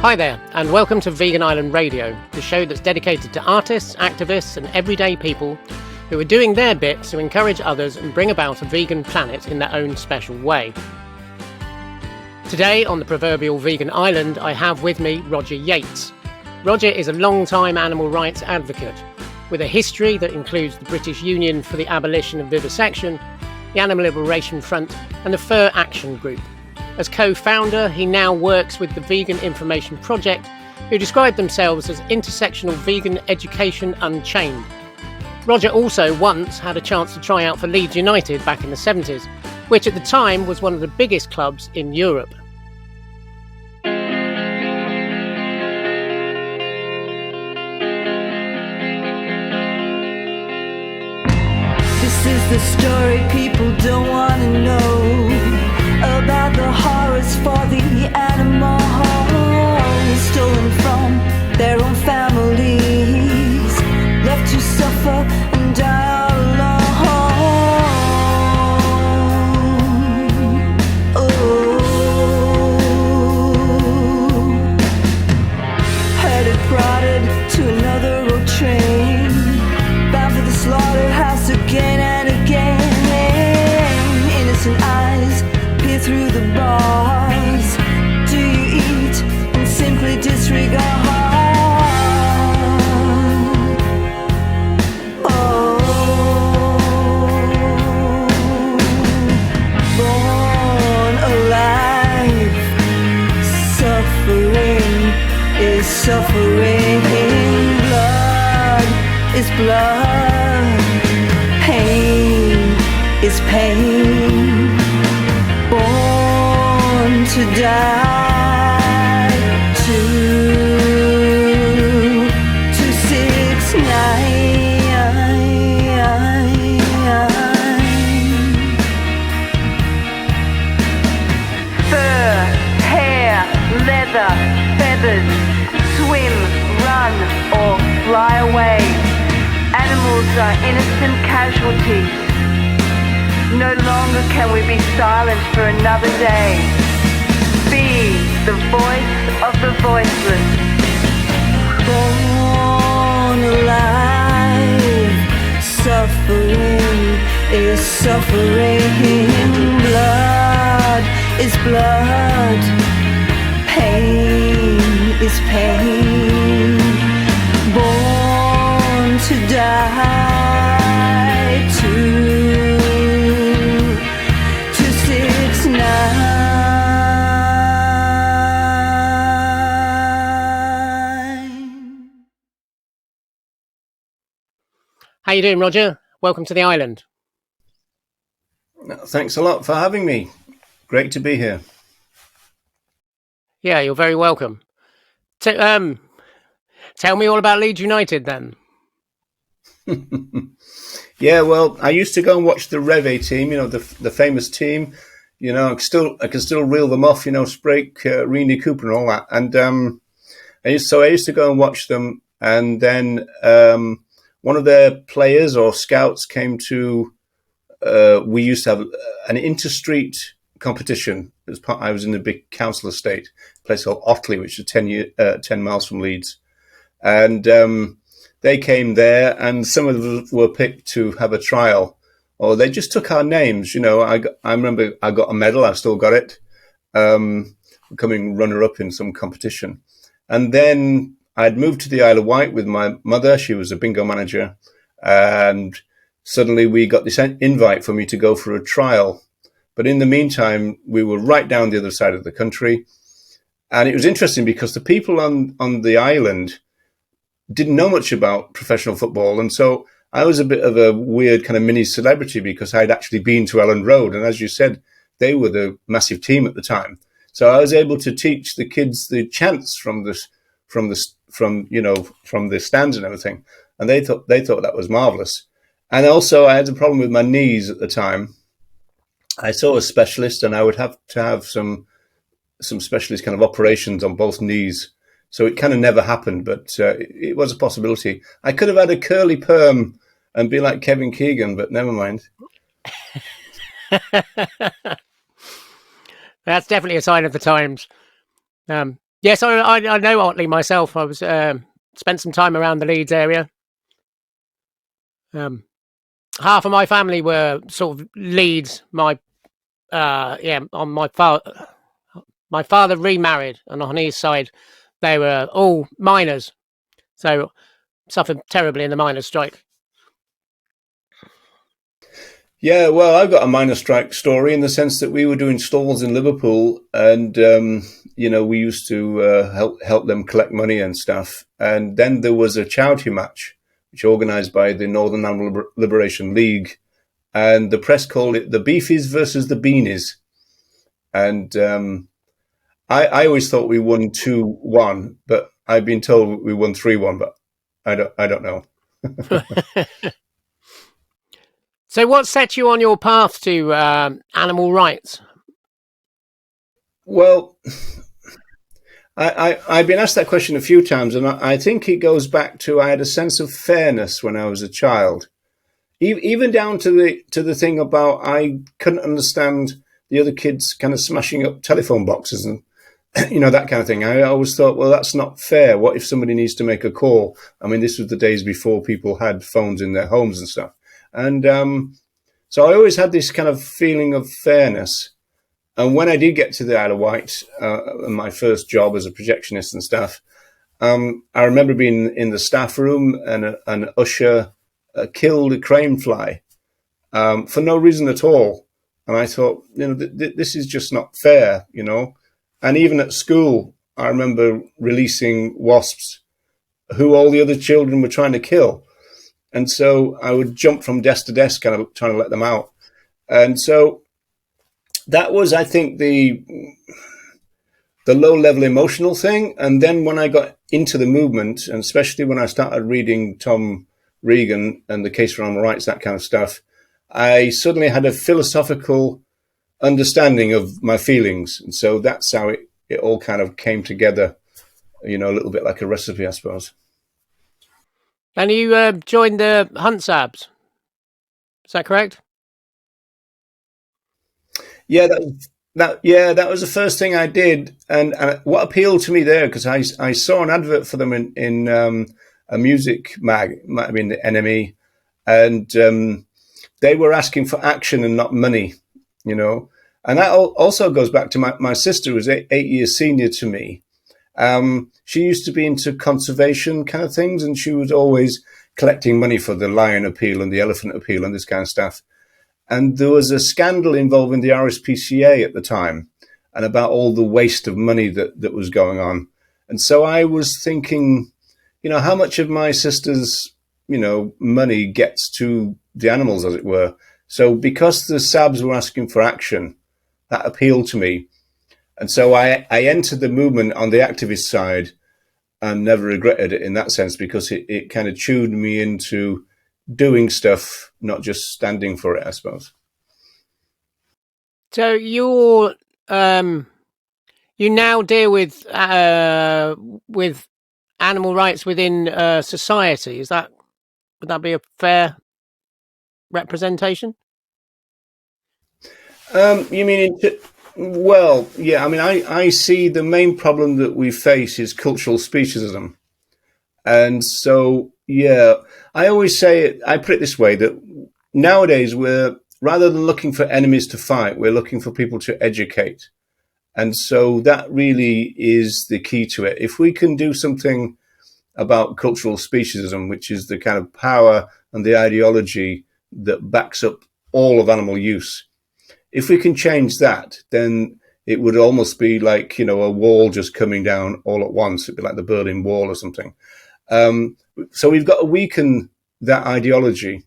Hi there, and welcome to Vegan Island Radio, the show that's dedicated to artists, activists, and everyday people who are doing their bit to encourage others and bring about a vegan planet in their own special way. Today, on the proverbial vegan island, I have with me Roger Yates. Roger is a long-time animal rights advocate, with a history that includes the British Union for the Abolition of Vivisection, the Animal Liberation Front, and the Fur Action Group. As co-founder, he now works with the Vegan Information Project, who describe themselves as intersectional vegan education unchained. Roger also once had a chance to try out for Leeds United back in the 70s, which at the time was one of the biggest clubs in Europe. This is the story people don't want to know, about the horrors for the animals stolen from their own families, left to suffer and die all alone. Oh, headed prodded to another road train, bound for the slaughterhouse again and again. Innocent eyes peer through the bars. Do you eat and simply disregard? Oh, born alive, suffering is suffering. Blood is blood, pain is pain. Born to die. 2269. Fur, hair, leather, feathers, swim, run, or fly away. Animals are innocent casualties. No longer can we be silent for another day. Be the voice of the voiceless. Born alive, suffering is suffering. Blood is blood, pain is pain. Born to die. 2269. How you doing, Roger? Welcome to the island. Thanks a lot for having me. Great to be here. Yeah, you're very welcome. Tell me all about Leeds United then. Yeah, well, I used to go and watch the Reve team, the famous team. I can still reel them off, Sprake, Reenie Cooper and all that. And I used to go and watch them. And then one of their players or scouts came to, we used to have an inter-street competition. I was in a big council estate, a place called Otley, which is 10 miles from Leeds. And they came there, and some of them were picked to have a trial, or they just took our names. I remember I got a medal. I've still got it, becoming runner-up in some competition. And then I'd moved to the Isle of Wight with my mother. She was a bingo manager, and suddenly we got this invite for me to go for a trial. But in the meantime, we were right down the other side of the country, and it was interesting because the people on the island didn't know much about professional football. And so I was a bit of a weird kind of mini celebrity because I'd actually been to Elland Road. And as you said, they were the massive team at the time. So I was able to teach the kids the chants from the stands and everything. And they thought that was marvelous. And also I had a problem with my knees at the time. I saw a specialist, and I would have to have some specialist kind of operations on both knees. So it kind of never happened, but it was a possibility. I could have had a curly perm and be like Kevin Keegan, but never mind. That's definitely a sign of the times. Yes, I know Otley myself. I was spent some time around the Leeds area. Half of my family were sort of Leeds. On my father remarried, and on his side, they were all miners. So suffered terribly in the miners' strike. Yeah, well, I've got a minor strike story in the sense that we were doing stalls in Liverpool, and we used to help them collect money and stuff. And then there was a charity match, which organised by the Northern Animal Liberation League, and the press called it the Beefies versus the Beanies. And I always thought we won 2-1, but I've been told we won 3-1, but I don't know. So, what set you on your path to animal rights? Well, I've been asked that question a few times, and I think it goes back to I had a sense of fairness when I was a child, even down to the thing about I couldn't understand the other kids kind of smashing up telephone boxes and that kind of thing. I always thought, well, that's not fair. What if somebody needs to make a call? I mean, this was the days before people had phones in their homes and stuff, and so I always had this kind of feeling of fairness. And when I did get to the Isle of Wight, my first job as a projectionist and stuff, I remember being in the staff room and an usher killed a crane fly for no reason at all. And I thought, this is just not fair, And even at school, I remember releasing wasps who all the other children were trying to kill. And so I would jump from desk to desk, kind of trying to let them out. And so that was, I think, the low-level emotional thing. And then when I got into the movement, and especially when I started reading Tom Regan and the Case for Animal Rights, that kind of stuff, I suddenly had a philosophical understanding of my feelings. And so that's how it all kind of came together, a little bit like a recipe, I suppose. And you joined the Hunt Sabs. Is that correct? Yeah, that was the first thing I did, and what appealed to me there, because I saw an advert for them in a music mag, might have been the NME, and they were asking for action and not money, and that also goes back to my sister, who was 8 years senior to me. She used to be into conservation kind of things, and she was always collecting money for the lion appeal and the elephant appeal and this kind of stuff. And there was a scandal involving the RSPCA at the time and about all the waste of money that was going on. And so I was thinking, how much of my sister's, money gets to the animals, as it were. So because the SABs were asking for action, that appealed to me. And so I entered the movement on the activist side and never regretted it in that sense, because it kind of chewed me into doing stuff, not just standing for it, I suppose. So you now deal with animal rights within society. Would that be a fair representation? You mean? Well, yeah. I mean, I see the main problem that we face is cultural speciesism, and so yeah, I always say it. I put it this way: that nowadays we're, rather than looking for enemies to fight, we're looking for people to educate, and so that really is the key to it. If we can do something about cultural speciesism, which is the kind of power and the ideology that backs up all of animal use, if we can change that, then it would almost be like, a wall just coming down all at once. It'd be like the Berlin Wall or something. So we've got to weaken that ideology,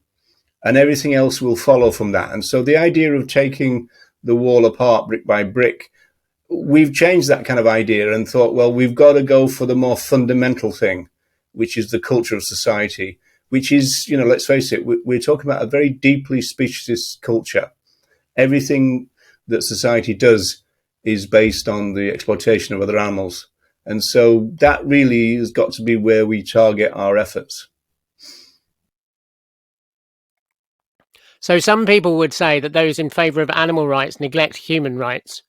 and everything else will follow from that. And so the idea of taking the wall apart brick by brick, we've changed that kind of idea and thought, well, we've got to go for the more fundamental thing, which is the culture of society, which is, let's face it, we're talking about a very deeply speciesist culture. Everything that society does is based on the exploitation of other animals. And so that really has got to be where we target our efforts. So some people would say that those in favour of animal rights neglect human rights.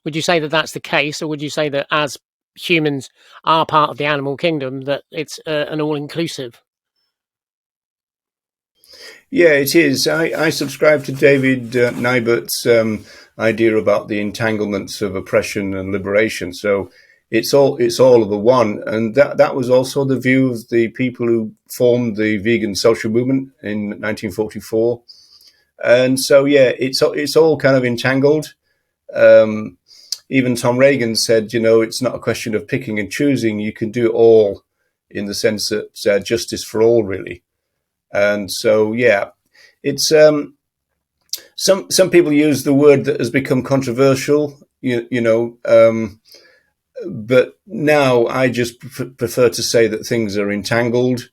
Would you say that that's the case, or would you say that as humans are part of the animal kingdom, that it's an all-inclusive. Yeah, it is. I subscribe to David Nybert's idea about the entanglements of oppression and liberation. So it's all of the one, and that was also the view of the people who formed the vegan social movement in 1944. And so yeah, it's all kind of entangled. Even Tom Reagan said, it's not a question of picking and choosing. You can do it all, in the sense that justice for all, really. And so, yeah, it's some people use the word that has become controversial, but now I just prefer to say that things are entangled,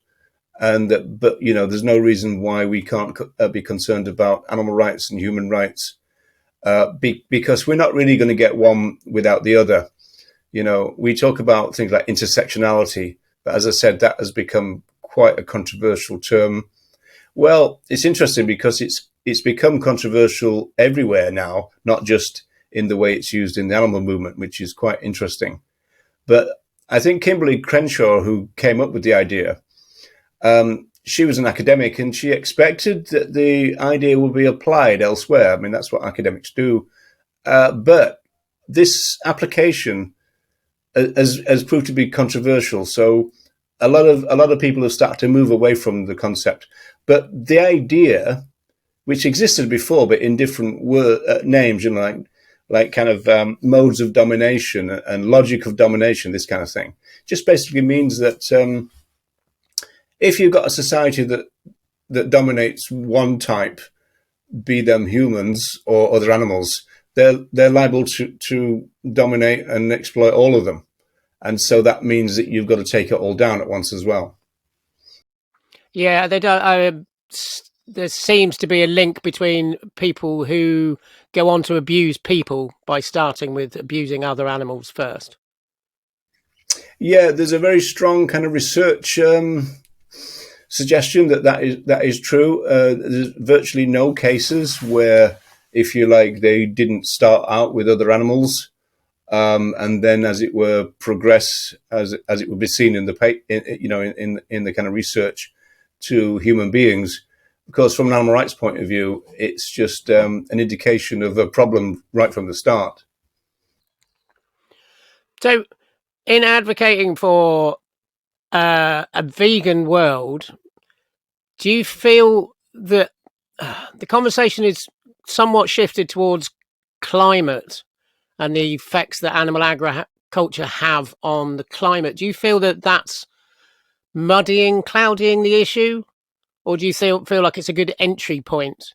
and but there's no reason why we can't be concerned about animal rights and human rights, because we're not really going to get one without the other. We talk about things like intersectionality, but as I said, that has become quite a controversial term. Well, it's interesting because it's become controversial everywhere now, not just in the way it's used in the animal movement, which is quite interesting. But I think Kimberly Crenshaw, who came up with the idea, she was an academic, and she expected that the idea would be applied elsewhere. I mean, that's what academics do. But this application has proved to be controversial. So a lot of people have started to move away from the concept. But the idea, which existed before, but in different names, like kind of modes of domination and logic of domination, this kind of thing, just basically means that if you've got a society that dominates one type, be them humans or other animals, they're liable to dominate and exploit all of them. And so that means that you've got to take it all down at once as well. Yeah, they don't. There seems to be a link between people who go on to abuse people by starting with abusing other animals first. Yeah, there's a very strong kind of research suggestion that is true. There's virtually no cases where, if you like, they didn't start out with other animals, and then, as it were, progress as it would be seen in the kind of research to human beings. Because from an animal rights point of view, it's just an indication of a problem right from the start. So, in advocating for a vegan world, do you feel that the conversation is somewhat shifted towards climate and the effects that animal agriculture have on the climate? Do you feel that that's clouding the issue? Or do you feel like it's a good entry point?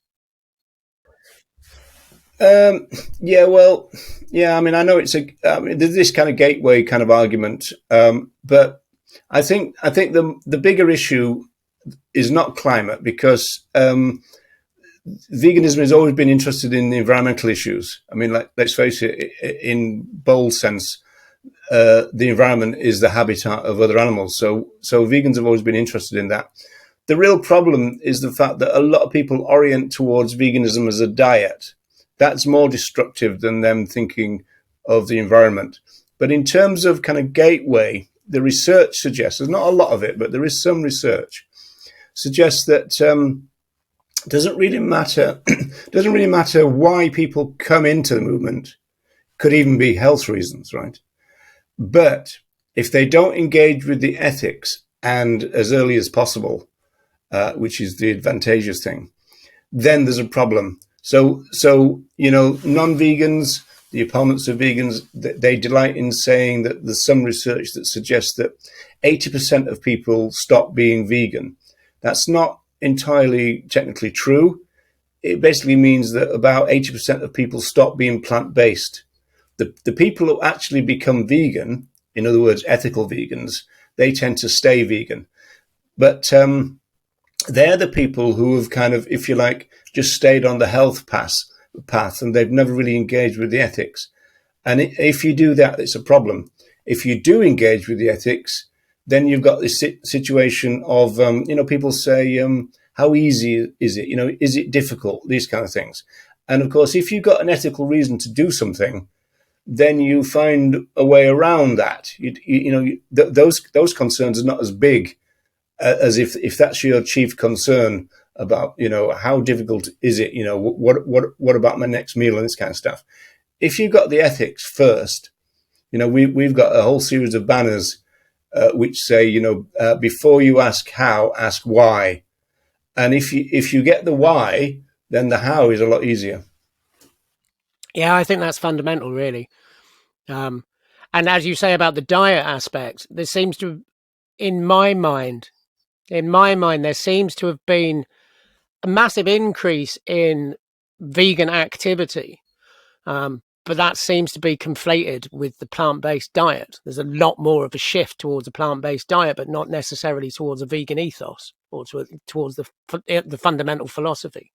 Yeah, well, yeah. I mean, I know there's this kind of gateway kind of argument, but I think the bigger issue is not climate, because veganism has always been interested in the environmental issues. I mean, let's face it, in bold sense, the environment is the habitat of other animals. So vegans have always been interested in that. The real problem is the fact that a lot of people orient towards veganism as a diet. That's more destructive than them thinking of the environment. But in terms of kind of gateway, the research suggests, there's not a lot of it, but there is some research, suggests that doesn't really matter why people come into the movement. Could even be health reasons, right? But if they don't engage with the ethics, and as early as possible, which is the advantageous thing, then there's a problem. So non-vegans, the opponents of vegans, they delight in saying that there's some research that suggests that 80% of people stop being vegan. That's not entirely technically true. It basically means that about 80% of people stop being plant-based. The people who actually become vegan, in other words, ethical vegans, they tend to stay vegan. But they're the people who have kind of, if you like, just stayed on the health path, and they've never really engaged with the ethics. And if you do that, it's a problem. If you do engage with the ethics, then you've got this situation of, people say, how easy is it? Is it difficult? These kind of things. And of course, if you've got an ethical reason to do something, then you find a way around that. Those concerns are not as big as if that's your chief concern about, how difficult is it? What about my next meal and this kind of stuff. If you've got the ethics first, we've got a whole series of banners which say, before you ask how, ask why. And if you get the why, then the how is a lot easier. Yeah, I think that's fundamental, really. And as you say about the diet aspect, there seems to, in my mind, there seems to have been a massive increase in vegan activity. But that seems to be conflated with the plant-based diet. There's a lot more of a shift towards a plant-based diet, but not necessarily towards a vegan ethos or towards the fundamental philosophy.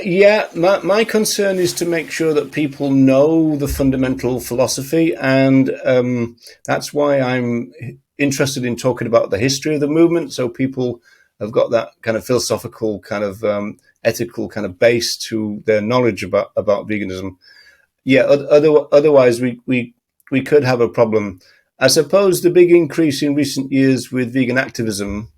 Yeah, my concern is to make sure that people know the fundamental philosophy, and that's why I'm interested in talking about the history of the movement, so people have got that kind of philosophical, kind of ethical kind of base to their knowledge about veganism. Yeah, otherwise we could have a problem. I suppose the big increase in recent years with vegan activism,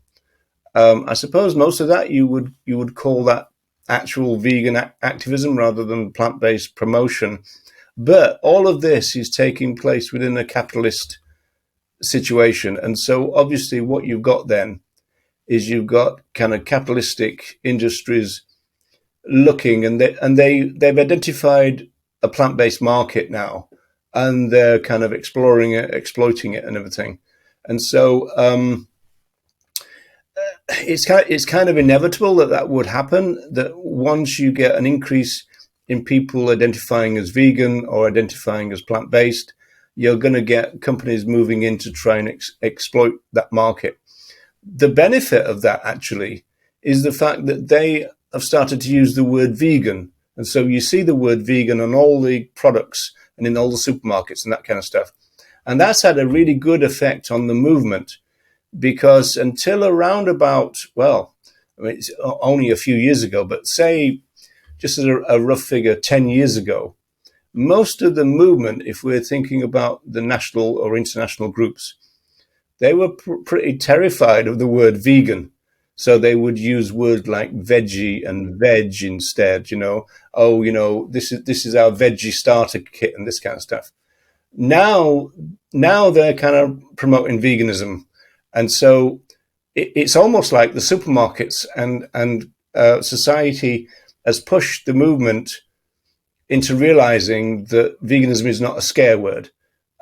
I suppose most of that you would call that actual vegan activism rather than plant-based promotion. But all of this is taking place within a capitalist situation. And so obviously what you've got then is you've got kind of capitalistic industries looking, and they've identified a plant-based market now, and they're kind of exploring it, exploiting it and everything. And so it's kind of inevitable that would happen, that once you get an increase in people identifying as vegan or identifying as plant-based, you're going to get companies moving in to try and exploit that market. The benefit of that actually is the fact that they have started to use the word vegan. And so you see the word vegan on all the products and in all the supermarkets and that kind of stuff. And that's had a really good effect on the movement, because until around about, it's only a few years ago, but say, just as a rough figure, 10 years ago, most of the movement, if we're thinking about the national or international groups, they were pretty terrified of the word vegan. So they would use words like veggie and veg instead, this is our veggie starter kit and this kind of stuff. Now they're kind of promoting veganism. And so it's almost like the supermarkets and society has pushed the movement into realizing that veganism is not a scare word.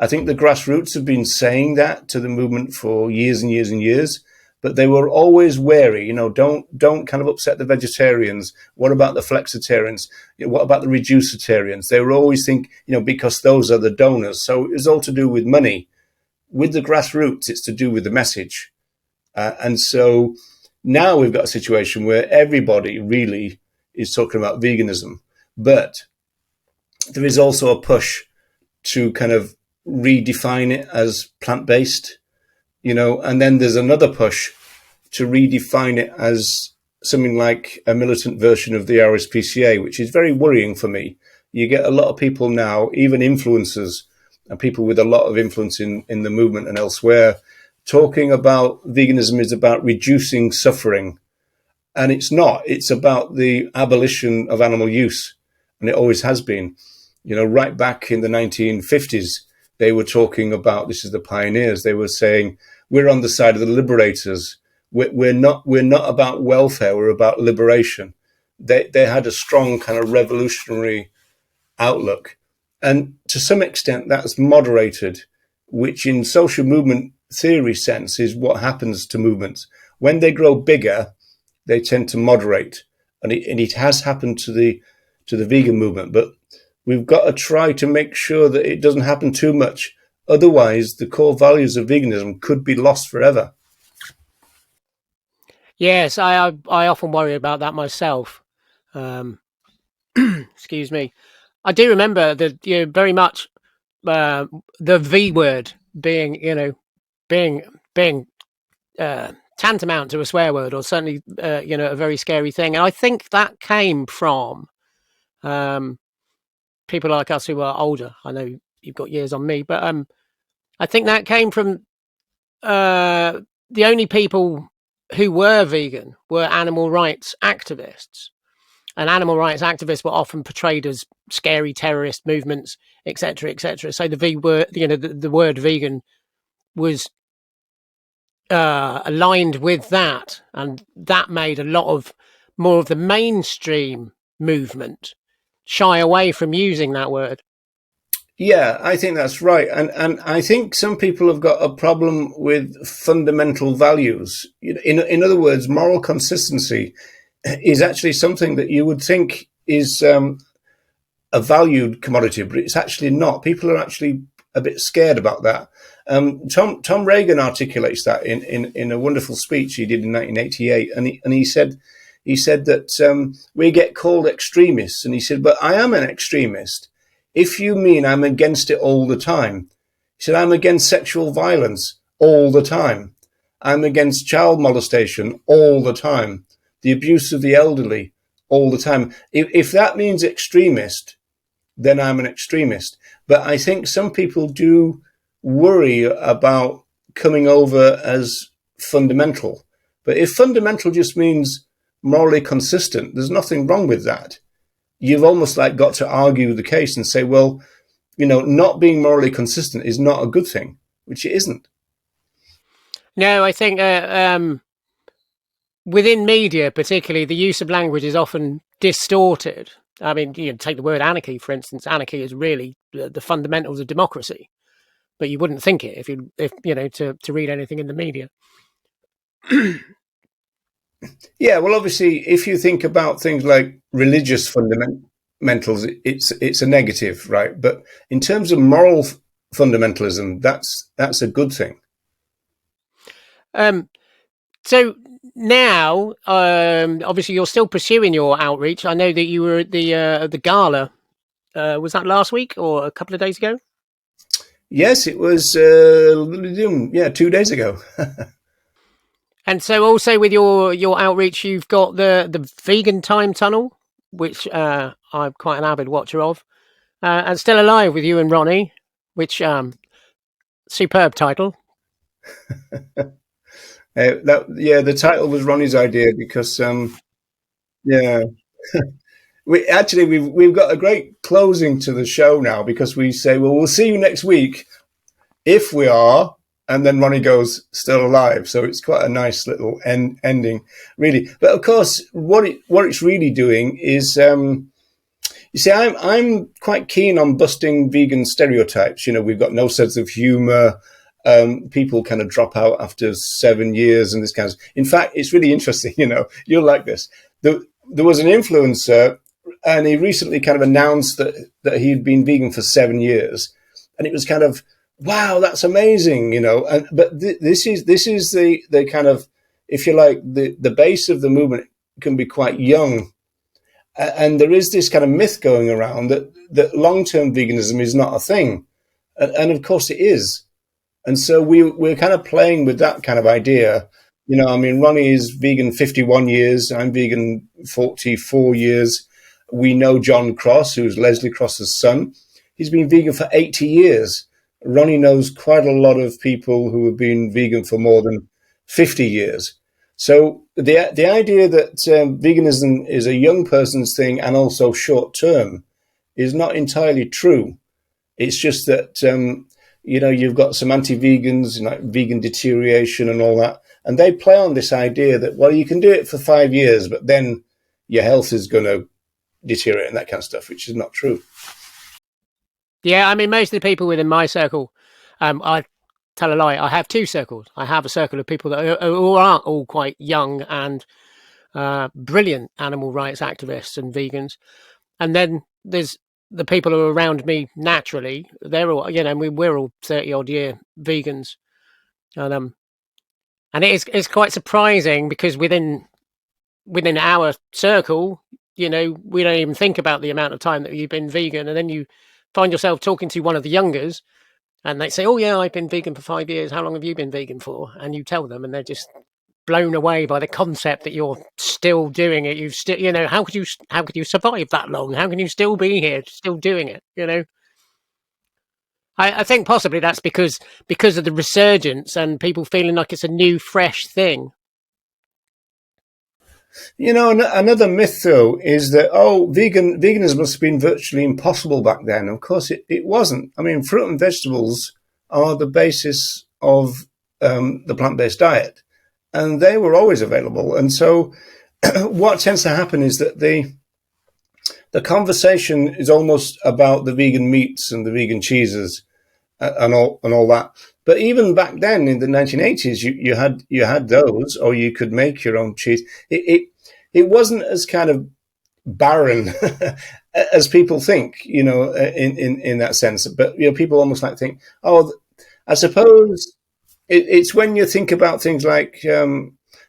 I think the grassroots have been saying that to the movement for years and years and years, but they were always wary. Don't kind of upset the vegetarians. What about the flexitarians? What about the reducitarians? They were always think, because those are the donors. So it was all to do with money. With the grassroots, it's to do with the message. And so now we've got a situation where everybody really is talking about veganism, but there is also a push to kind of redefine it as plant-based, and then there's another push to redefine it as something like a militant version of the RSPCA, which is very worrying for me. You get a lot of people now, even influencers and people with a lot of influence in the movement and elsewhere, talking about veganism is about reducing suffering. And it's not. It's about the abolition of animal use. And it always has been. Right back in the 1950s, they were talking about, this is the pioneers, they were saying, we're on the side of the liberators. We're not about welfare, we're about liberation. They had a strong kind of revolutionary outlook. And to some extent, that's moderated, which in social movement theory sense is what happens to movements. When they grow bigger, they tend to moderate. And it has happened to the vegan movement. But we've got to try to make sure that it doesn't happen too much. Otherwise, the core values of veganism could be lost forever. Yes, I often worry about that myself. Excuse me. I do remember that very much the V word being tantamount to a swear word, or certainly a very scary thing. And I think that came from people like us who are older. I know you've got years on me, but I think that came from the only people who were vegan were animal rights activists. And animal rights activists were often portrayed as scary terrorist movements, etc., etc. So the word, the word vegan was aligned with that, and that made a lot of more of the mainstream movement shy away from using that word. Yeah, I think that's right. And I think some people have got a problem with fundamental values. In other words, moral consistency is actually something that you would think is a valued commodity, but it's actually not. People are actually a bit scared about that. Tom Reagan articulates that in a wonderful speech he did in 1988, and he said that we get called extremists, and he said, but I am an extremist if you mean I'm against it all the time. He said, I'm against sexual violence all the time. I'm against child molestation all the time. The abuse of the elderly all the time. If that means extremist, then I'm an extremist. But I think some people do worry about coming over as fundamental. But if fundamental just means morally consistent, there's nothing wrong with that. You've almost like got to argue the case and say, well, not being morally consistent is not a good thing, which it isn't. No, I think within media, particularly, the use of language is often distorted. I mean, take the word anarchy, for instance. Anarchy is really the fundamentals of democracy, but you wouldn't think it to read anything in the media. Yeah, well, obviously, if you think about things like religious fundamentals, it's a negative, right? But in terms of moral fundamentalism, that's a good thing. So now, obviously, you're still pursuing your outreach. I know that you were at the gala. Was that last week or a couple of days ago? Yes, it was. 2 days ago. And so, also with your outreach, you've got the Vegan Time Tunnel, which I'm quite an avid watcher of, and Still Alive with you and Ronnie, which superb title. The title was Ronnie's idea because we've got a great closing to the show now, because we say, well, we'll see you next week if we are, and then Ronnie goes, still alive. So it's quite a nice little ending, really. But of course, what it's really doing is, you see, I'm quite keen on busting vegan stereotypes. We've got no sense of humor. People kind of drop out after 7 years and this kind of. In fact, it's really interesting. You'll like this. There was an influencer, and he recently kind of announced that he'd been vegan for 7 years, and it was kind of, wow, that's amazing, but this is the kind of, if you like, the base of the movement can be quite young. And there is this kind of myth going around that long-term veganism is not a thing. And of course it is. And so we're kind of playing with that kind of idea. Ronnie is vegan 51 years. I'm vegan 44 years. We know John Cross, who's Leslie Cross's son. He's been vegan for 80 years. Ronnie knows quite a lot of people who have been vegan for more than 50 years. So the idea that veganism is a young person's thing and also short term is not entirely true. It's just that, you've got some anti-vegans, like vegan deterioration and all that, and they play on this idea that, well, you can do it for 5 years, but then your health is going to deteriorate and that kind of stuff, which is not true. Yeah, I mean, most of the people within my circle, I tell a lie, I have two circles. I have a circle of people that are all quite young and brilliant animal rights activists and vegans. And then there's the people who are around me naturally. They're all, we're all 30-odd year vegans. And it's quite surprising, because within our circle, we don't even think about the amount of time that you've been vegan. And then you find yourself talking to one of the youngers, and they say, oh yeah, I've been vegan for 5 years. How long have you been vegan for? And you tell them, and they're just blown away by the concept that you're still doing it. You've still, how could you survive that long? How can you still be here, still doing it? I think possibly that's because of the resurgence and people feeling like it's a new, fresh thing. Another myth, though, is that, veganism must have been virtually impossible back then. Of course, it wasn't. I mean, fruit and vegetables are the basis of the plant-based diet, and they were always available. And so what tends to happen is that the conversation is almost about the vegan meats and the vegan cheeses and all that. But even back then in the 1980s, you had those, or you could make your own cheese. It wasn't as kind of barren as people think, in that sense. But people almost like think, I suppose it's when you think about things like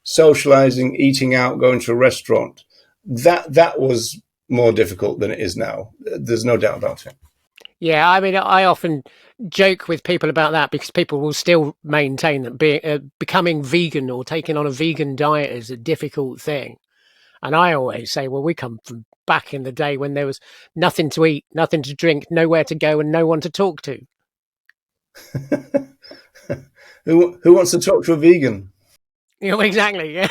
socializing, eating out, going to a restaurant, that was more difficult than it is now. There's no doubt about it. Yeah, I mean, I often joke with people about that because people will still maintain that becoming vegan or taking on a vegan diet is a difficult thing. And I always say, well, we come from back in the day when there was nothing to eat, nothing to drink, nowhere to go, and no one to talk to. Who wants to talk to a vegan? Exactly. Yeah.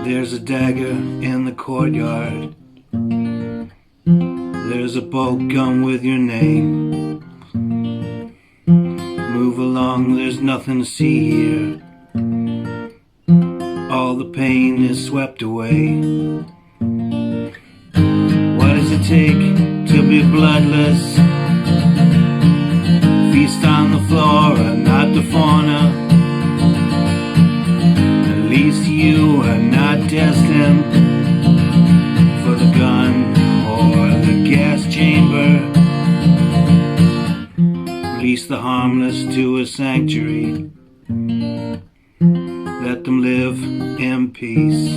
There's a dagger in the courtyard. There's a bolt gun with your name. Move along, there's nothing to see here. All the pain is swept away. What does it take to be bloodless? Feast on the flora, not the fauna. At least you are not destined for the gun or the gas chamber. Release the harmless to a sanctuary. Let them live in peace.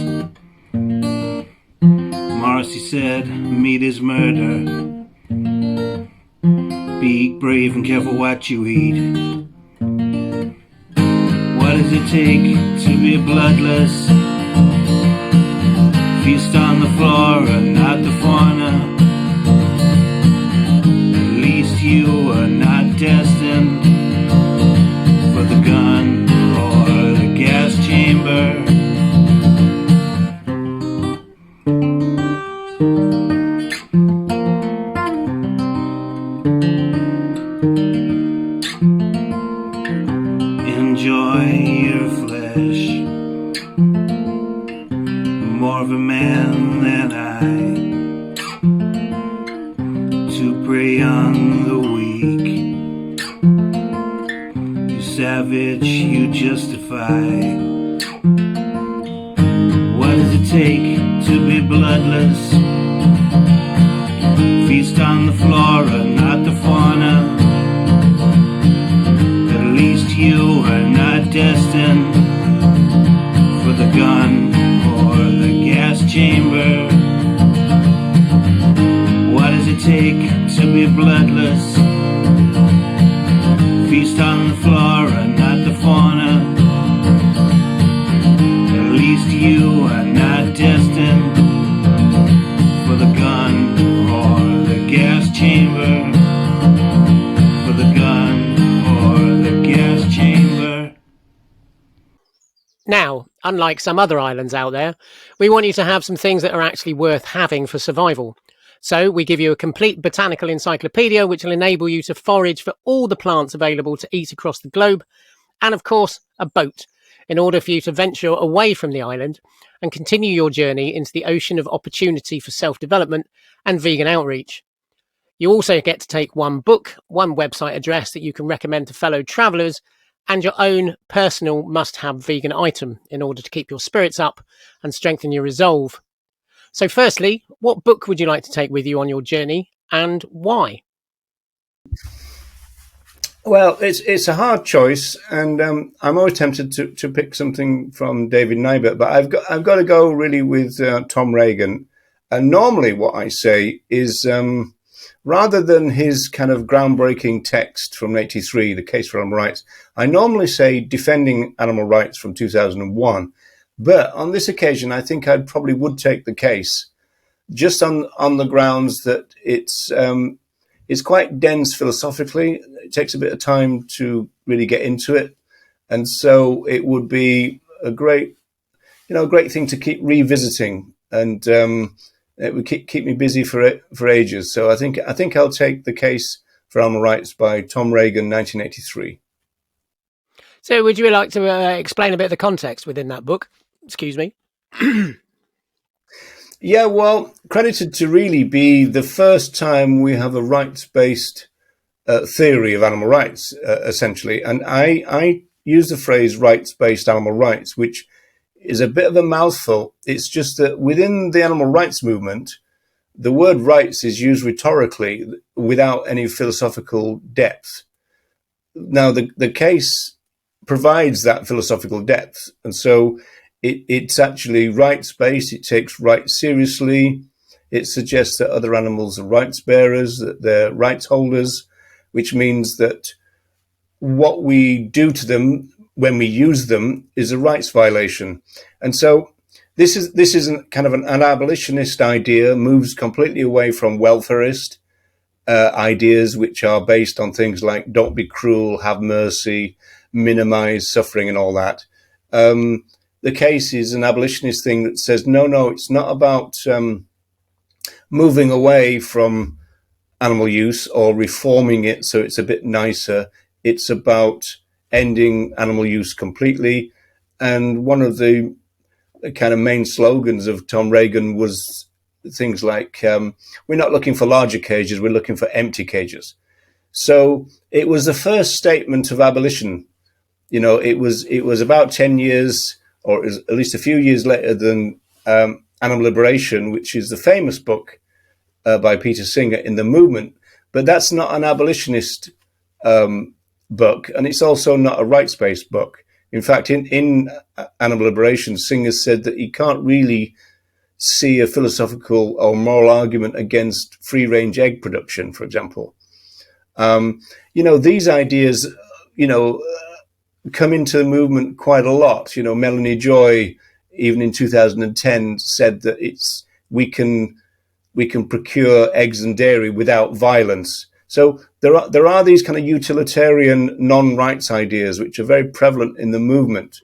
Morrissey said, meat is murder. Be brave and careful what you eat. What does it take to be bloodless? Feast on the flora, not the fauna. At least you are not destined for the gun or the gas chamber. Enjoy your flesh. More of a man than I, to prey on the weak. You savage, you justify. What does it take to be bloodless? Feast on the flora, not the fauna. At least you are not destined for the gun or the gas chamber. What does it take to be bloodless? Feast on the flora, not the fauna. At least you are not destined for the gun or the gas chamber. For the gun or the gas chamber. Now, unlike some other islands out there, we want you to have some things that are actually worth having for survival. So we give you a complete botanical encyclopedia which will enable you to forage for all the plants available to eat across the globe, and of course a boat, in order for you to venture away from the island and continue your journey into the ocean of opportunity for self-development and vegan outreach. You also get to take one book, one website address that you can recommend to fellow travellers, and your own personal must-have vegan item in order to keep your spirits up and strengthen your resolve. So firstly, what book would you like to take with you on your journey, and why? Well, it's a hard choice, and I'm always tempted to pick something from David Nybert, but I've got to go really with Tom Regan. And normally what I say is, rather than his kind of groundbreaking text from 83, The Case for Animal Rights, I normally say Defending Animal Rights from 2001. But on this occasion, I think I probably would take the case, just on the grounds that it's quite dense philosophically. It takes a bit of time to really get into it. And so it would be a great thing to keep revisiting, and it would keep me busy for ages. So I think I'll take The Case for Animal Rights by Tom Regan, 1983. So would you like to explain a bit of the context within that book? Excuse me. Yeah, well, credited to really be the first time we have a rights-based theory of animal rights, essentially. And I use the phrase rights-based animal rights, which is a bit of a mouthful. It's just that within the animal rights movement, the word rights is used rhetorically without any philosophical depth. Now, the case provides that philosophical depth. And so it's actually rights-based. It takes rights seriously. It suggests that other animals are rights bearers, that they're rights holders, which means that what we do to them when we use them is a rights violation. And so this is kind of an abolitionist idea, moves completely away from welfarist ideas, which are based on things like don't be cruel, have mercy, minimize suffering and all that. The case is an abolitionist thing that says, no, it's not about moving away from animal use or reforming it so it's a bit nicer. It's about ending animal use completely. And one of the kind of main slogans of Tom Regan was things like, we're not looking for larger cages, we're looking for empty cages. So it was the first statement of abolition. It was about 10 years, or at least a few years later than Animal Liberation, which is the famous book by Peter Singer in the movement. But that's not an abolitionist book, and it's also not a rights-based book. In fact, in Animal Liberation, Singer said that he can't really see a philosophical or moral argument against free-range egg production, for example. These ideas, come into the movement quite a lot. Melanie Joy, even in 2010, said that we can procure eggs and dairy without violence. So there are these kind of utilitarian non-rights ideas which are very prevalent in the movement.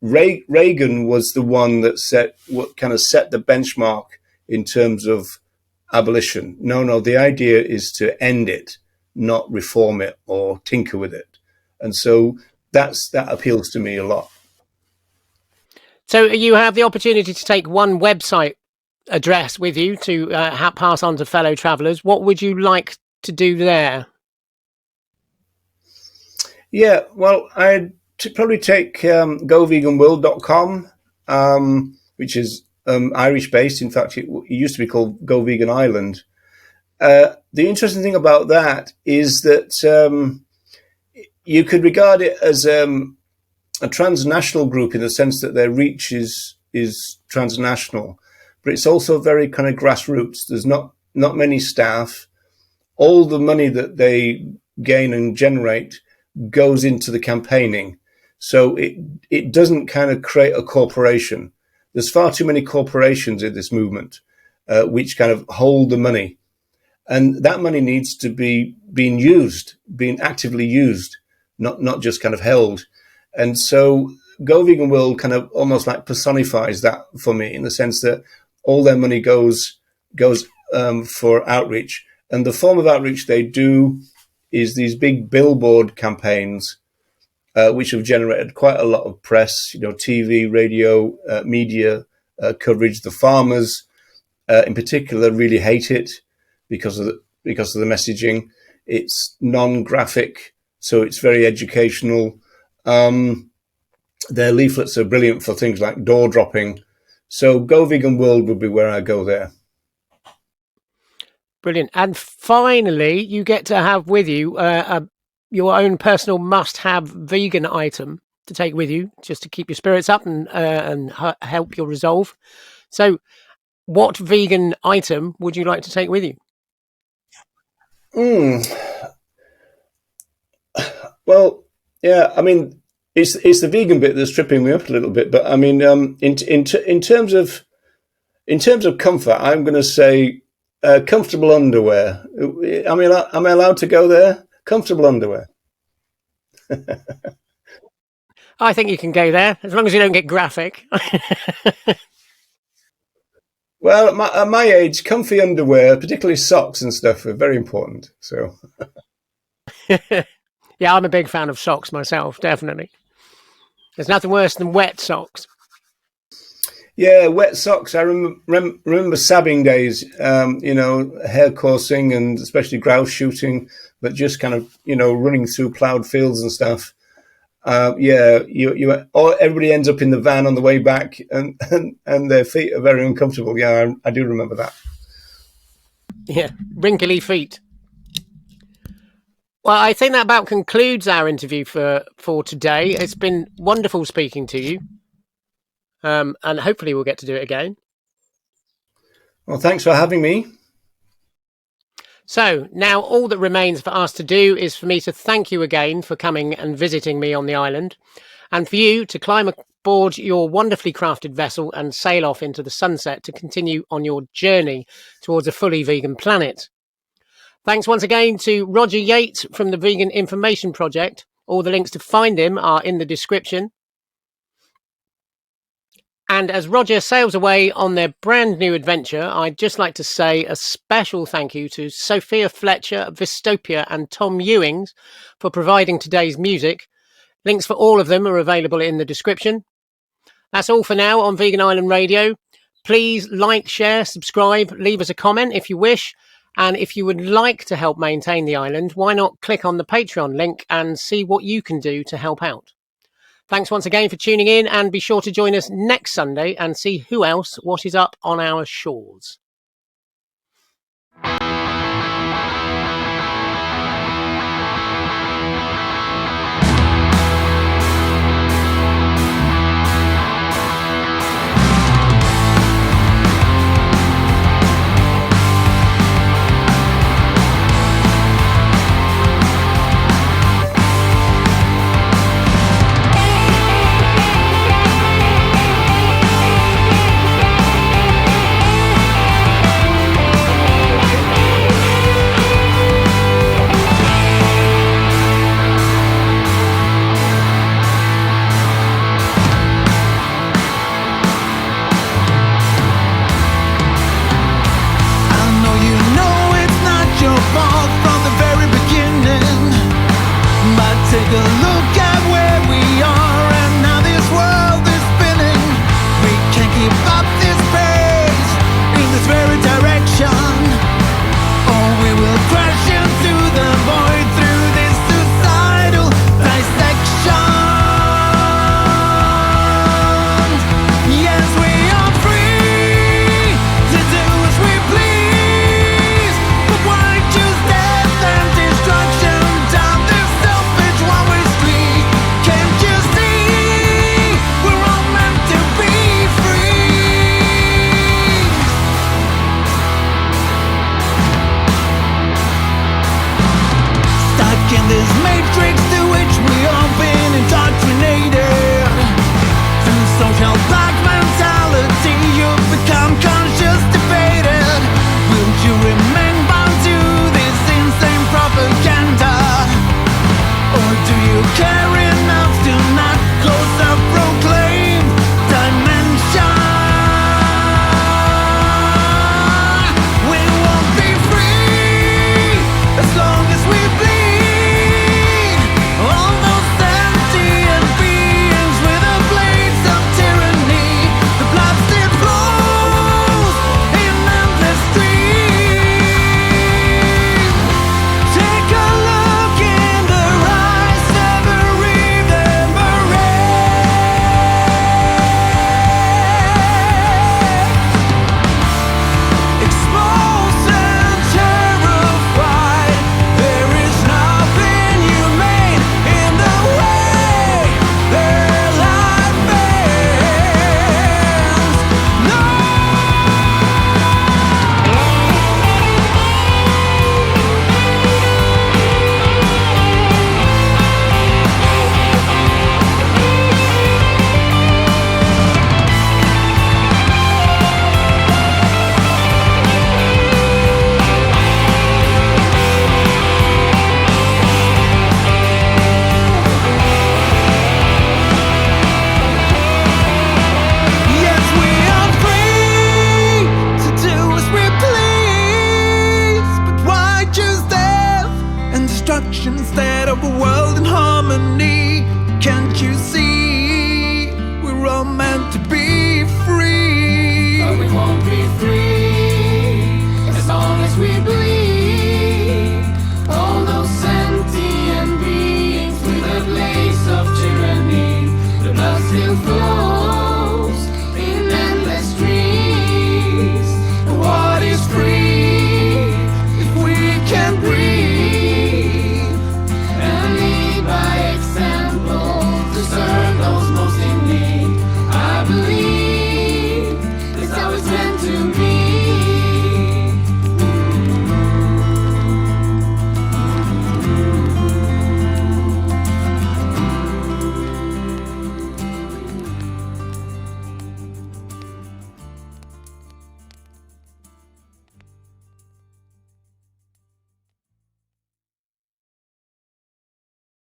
Reagan was the one that set the benchmark in terms of abolition. No, the idea is to end it, not reform it or tinker with it. And so that appeals to me a lot. So you have the opportunity to take one website address with you to pass on to fellow travellers. What would you like to do there? Yeah, well, I'd probably take goveganworld.com, which is Irish-based. In fact, it used to be called Go Vegan Ireland. The interesting thing about that is that you could regard it as a transnational group in the sense that their reach is transnational, but it's also very kind of grassroots. There's not many staff. All the money that they gain and generate goes into the campaigning. So it doesn't kind of create a corporation. There's far too many corporations in this movement, which kind of hold the money. And that money needs to be being actively used, not just kind of held. And so Go Vegan World kind of almost like personifies that for me, in the sense that all their money goes for outreach. And the form of outreach they do is these big billboard campaigns, which have generated quite a lot of press, TV, radio, media coverage. The farmers, in particular, really hate it because of the messaging. It's non-graphic, so it's very educational. Their leaflets are brilliant for things like door dropping. So Go Vegan World would be where I go there. Brilliant. And finally, you get to have with you your own personal must-have vegan item to take with you, just to keep your spirits up and help your resolve. So What vegan item would you like to take with you? Well, yeah, I mean, it's the vegan bit that's tripping me up a little bit. But I mean, in terms of comfort, I'm going to say comfortable underwear. I mean, am I allowed to go there? Comfortable underwear. I think you can go there, as long as you don't get graphic. Well, at my age, comfy underwear, particularly socks and stuff, are very important. So, Yeah, I'm a big fan of socks myself, definitely. There's nothing worse than wet socks. yeah, wet socks. I remember sabbing days, hair coursing and especially grouse shooting, but just kind of, running through ploughed fields and stuff. Everybody ends up in the van on the way back, and their feet are very uncomfortable. Yeah, I do remember that. Yeah, wrinkly feet. Well, I think that about concludes our interview for today. It's been wonderful speaking to you, and hopefully we'll get to do it again. Well, thanks for having me. So now all that remains for us to do is for me to thank you again for coming and visiting me on the island, and for you to climb aboard your wonderfully crafted vessel and sail off into the sunset to continue on your journey towards a fully vegan planet. Thanks once again to Roger Yates from the Vegan Information Project. All the links to find him are in the description. And as Roger sails away on their brand new adventure, I'd just like to say a special thank you to Sophia Fletcher, Vystopia and Tom Ewings for providing today's music. Links for all of them are available in the description. That's all for now on Vegan Island Radio. Please like, share, subscribe, leave us a comment if you wish. And if you would like to help maintain the island, why not click on the Patreon link and see what you can do to help out. Thanks once again for tuning in, and be sure to join us next Sunday and see who else washes up on our shores.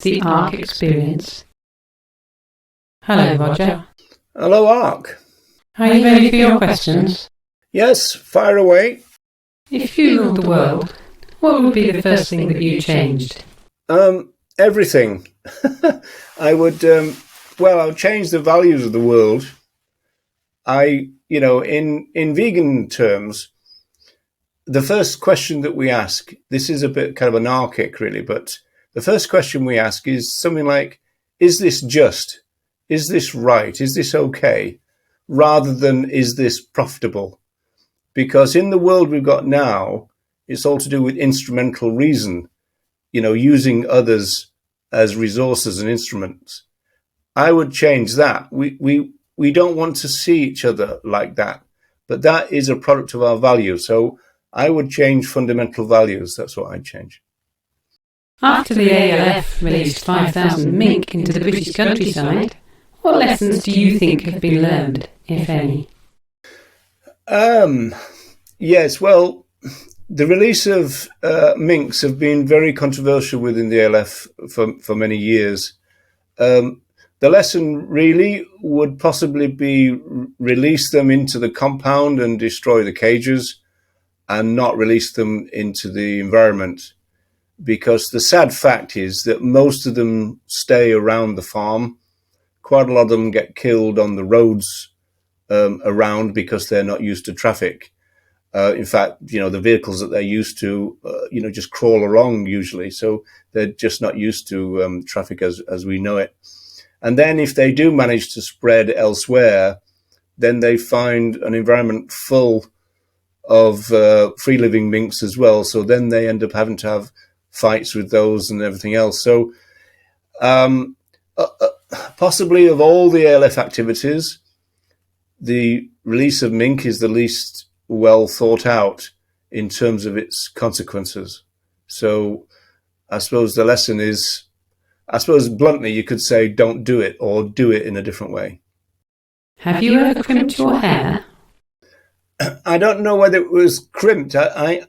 the Arque Experience. Hello, Roger. Hello, Arque. Are you ready for your questions? Yes, fire away. If you ruled the world, what would be the first thing that you changed? Everything. I would, I'll change the values of the world. In vegan terms, the first question that we ask, this is a bit kind of anarchic really, but the first question we ask is something like, is this just? Is this right? Is this okay? Rather than, is this profitable? Because in the world we've got now, it's all to do with instrumental reason, using others as resources and instruments. I would change that. We don't want to see each other like that, but that is a product of our values. So I would change fundamental values. That's what I'd change. After the ALF released 5,000 mink into the British countryside, what lessons do you think have been learned, if any? Yes, well, the release of minks have been very controversial within the ALF for many years. The lesson really would possibly be release them into the compound and destroy the cages and not release them into the environment. Because the sad fact is that most of them stay around the farm. Quite a lot of them get killed on the roads around because they're not used to traffic. In fact, the vehicles that they're used to, just crawl along usually. So they're just not used to traffic as we know it. And then if they do manage to spread elsewhere, then they find an environment full of free-living minks as well. So then they end up having to have fights with those and everything else. So possibly of all the ALF activities, the release of mink is the least well thought out in terms of its consequences. So I suppose the lesson is, bluntly, you could say don't do it or do it in a different way. Have you ever crimped your hair? I don't know whether it was crimped. I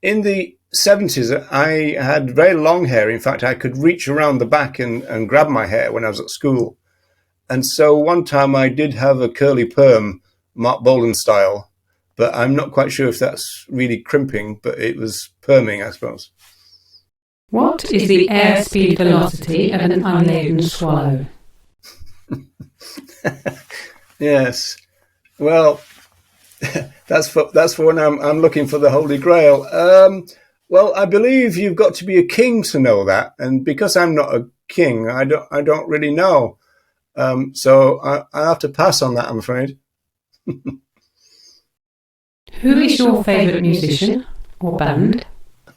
in the 70s, I had very long hair. In fact, I could reach around the back and grab my hair when I was at school. And so one time I did have a curly perm, Mark Bolan style, but I'm not quite sure if that's really crimping, but it was perming, I suppose. What is the airspeed velocity of an unladen swallow? Yes. Well, that's for when I'm looking for the Holy Grail. Well, I believe you've got to be a king to know that, and because I'm not a king, I don't really know. So I have to pass on that, I'm afraid. Who is your favourite musician or band?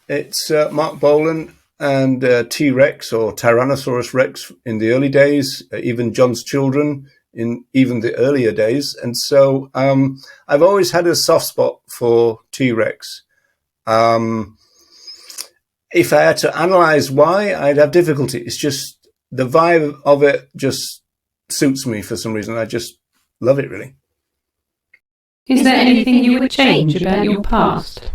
It's Mark Bolan and T-Rex or Tyrannosaurus Rex in the early days, even John's Children in even the earlier days. And so I've always had a soft spot for T-Rex. If I had to analyse why, I'd have difficulty. It's just the vibe of it just suits me for some reason. I just love it, really. Is there anything you would change about your past?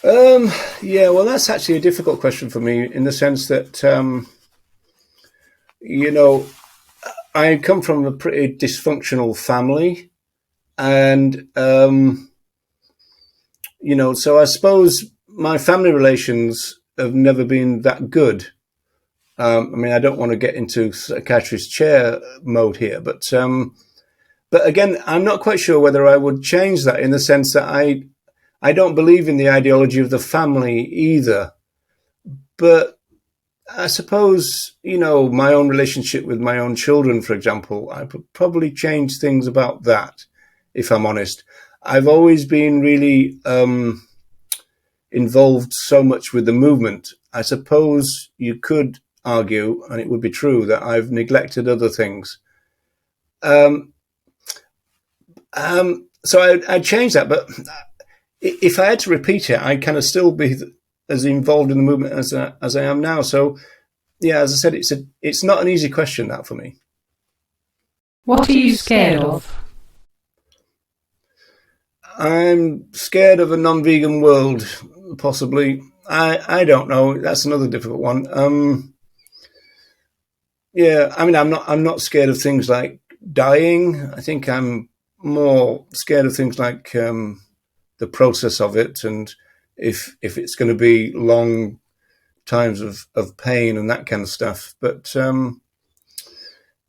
Yeah, well, that's actually a difficult question for me in the sense that, I come from a pretty dysfunctional family and, so I suppose my family relations have never been that good. I don't want to get into psychiatrist's chair mode here, but again, I'm not quite sure whether I would change that in the sense that I don't believe in the ideology of the family either. But I suppose, my own relationship with my own children, for example, I would probably change things about that, if I'm honest. I've always been really involved so much with the movement. I suppose you could argue, and it would be true, that I've neglected other things. So I'd change that, but if I had to repeat it, I'd kind of still be as involved in the movement as I am now. So, yeah, as I said, it's not an easy question, that, for me. What are you scared of? I'm scared of a non-vegan world, possibly. I don't know. That's another difficult one. Yeah, I mean, I'm not scared of things like dying. I think I'm more scared of things like the process of it, and if it's going to be long times of pain and that kind of stuff. But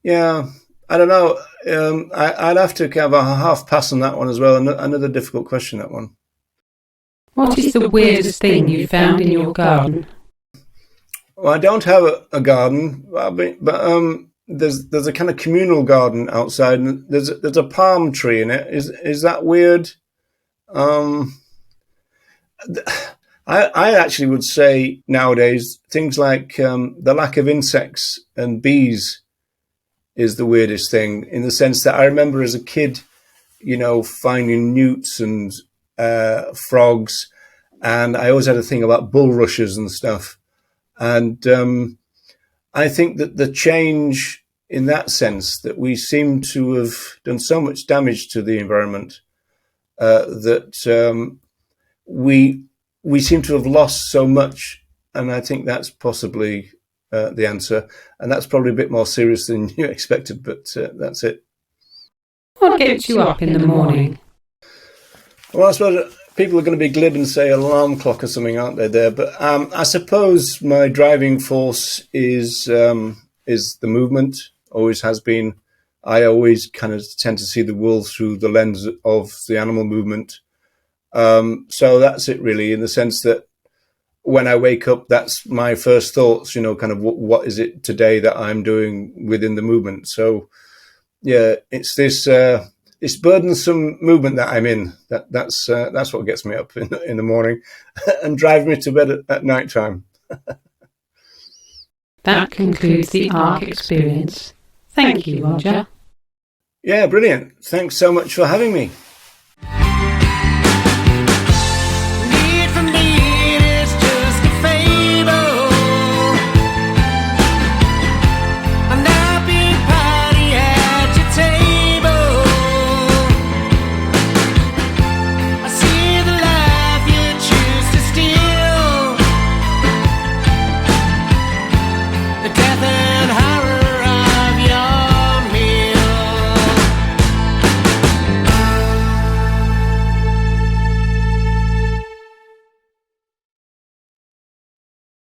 yeah, I don't know. I'd have to have a half pass on that one as well. Another difficult question, that one. What is the weirdest thing you found in your garden? Well, I don't have a garden, but there's a kind of communal garden outside, and there's a palm tree in it. Is that weird? I actually would say nowadays things like the lack of insects and bees is the weirdest thing, in the sense that I remember as a kid, finding newts and frogs, and I always had a thing about bulrushes and stuff. And I think that the change in that sense, that we seem to have done so much damage to the environment, that we seem to have lost so much. And I think that's possibly the answer. And that's probably a bit more serious than you expected, but that's it. What gets you up in the morning? Well, I suppose people are going to be glib and say alarm clock or something, aren't they, there? But I suppose my driving force is the movement, always has been. I always kind of tend to see the world through the lens of the animal movement. So that's it, really, in the sense that when I wake up, that's my first thoughts, kind of what is it today that I'm doing within the movement. So, yeah, it's this burdensome movement that I'm in. That's what gets me up in the morning and drives me to bed at night time. That concludes the Arque Experience. Thank you, Roger. Yeah, brilliant. Thanks so much for having me.